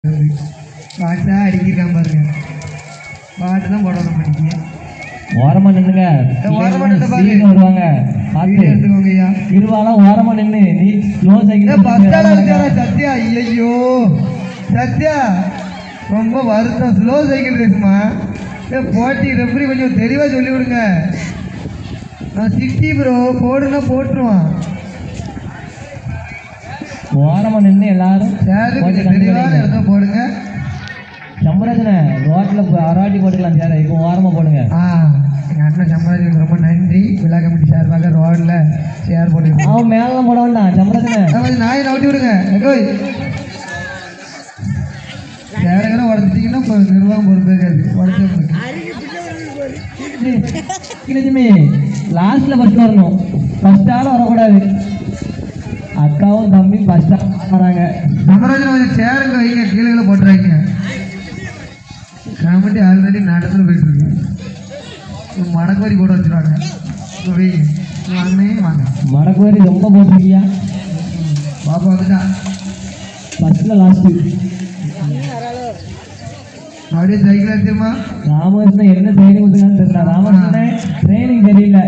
பாட்டு அடிக்கிறான் பாருங்க. பாட்டு தான் போடணும் படிக்க. ஓரமா நின்னுங்க. ஓரமா நின்னு வருவாங்க. பாத்து எடுத்துக்கோங்க ஐயா. இருவாலாம் ஓரமா நின்னு நீ ஸ்லோ சைக்கிள் பஸ்டால இருக்காரா சத்யா? ஐயோ சத்யா ரொம்ப வருத்தம். ஸ்லோ சைக்கிள் ரேஸ்மா போட்டி ரெஃபரி கொஞ்சம் தெளிவா சொல்லி விடுங்க. நான் 60 ப்ரோ போடுனா போட்டுருவான். ஓரமா நின்று எல்லாரும் தெளிவான இடத்த போடுங்க. சம்பராஜன ரோட்ல அராட்டி போட்டுக்கலாம் சார். இப்போ ஓரமா போடுங்க. எங்கள் அண்ணன் சம்பராஜனுக்கு ரொம்ப நன்றி. விழா கமிட்டி சார்பாக ரோட்ல சேர் போட்டு அவன் மேலாம் போட வேண்டாம். சம்பராஜன நாயை நவுட்டி விடுங்க. சேரங்கன உடச்சிட்டிங்கன்னா இப்போ நிர்வாகம் பொறுப்பேற்காது. உடச்சு லாஸ்ட்ல ஃபர்ஸ்ட் வரணும். ஃபர்ஸ்ட் ஆள் வரக்கூடாது. அக்காவும் தம்பி ஃபர்ஸ்ட் வராங்க. சமராஜன் கொஞ்சம் சேருங்க வைங்க. கீழே போட்டுறாங்க. கமிட்டி ஆல்ரெடி நடத்துல போயிட்டு இருக்கு. மடக்குவரி போட்டு வச்சுருவாங்க. வைங்க வாங்க வாங்க. மடக்குவரி ரொம்ப போட்டிருக்கியா? பாப்பா வந்துட்டா ஃபர்ஸ்ட்ல லாஸ்ட்டு. அப்படியே சைக்கிள் எடுத்துமா. ராமகிருஷ்ணன் என்ன ட்ரைனிங் கொடுத்துருக்கான்னு தெரியல. ராமகிருஷ்ணன் ட்ரைனிங் தெரியல.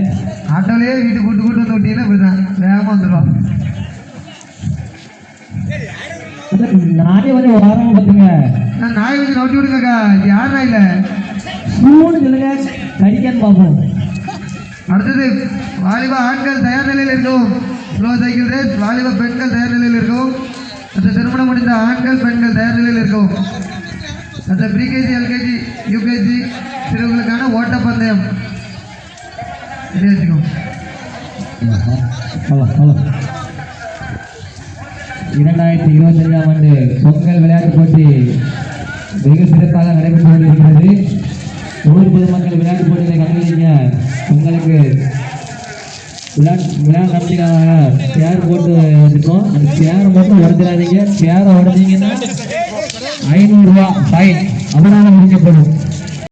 ஆட்டோலேயே வீட்டுக்கு கூட்டு வந்து விட்டீங்கன்னா இப்படிதான் வேகமாக வந்துடுவான். நானே வந்து வாரம் பார்த்துங்க. நான் நாயை வச்சு நோட்டி விடுங்கக்கா. யார் நாய் இல்லை ஸ்கூல்னு சொல்லுங்க. கடிக்கான்னு பார்ப்போம். அடுத்தது வாலிபா ஆண்கள் தயார் நிலையில் இருக்கவும். Slow cycle race. வாலிப பெண்கள் தயார் நிலையில் இருக்கவும். மற்ற திருமணம் முடிந்த ஆண்கள் பெண்கள் தயார் நிலையில் இருக்கவும். மற்ற ப்ரீகேஜி எல்கேஜி யூகேஜி சிறுவர்களுக்கான ஓட்டப்பந்தயம் வச்சுக்கோங்க. 2025ஆம் ஆண்டு பொங்கல் விளையாட்டுப் போட்டி வெகு சிறப்பாக நடைபெற்று கொண்டிருக்கிறது. ஊர் பொதுமக்கள் விளையாட்டுப் போட்டிகளை கண்டுபிடிங்க. உங்களுக்கு விளையாட்டு நடத்திக்காக சேர் போட்டு வச்சுருக்கோம். அந்த சேரை மட்டும் உடச்சிடாதீங்க. சேரை உடச்சிங்கன்னா 500 ரூபா ஃபைன் அபராதம் விதிக்கப்படும்.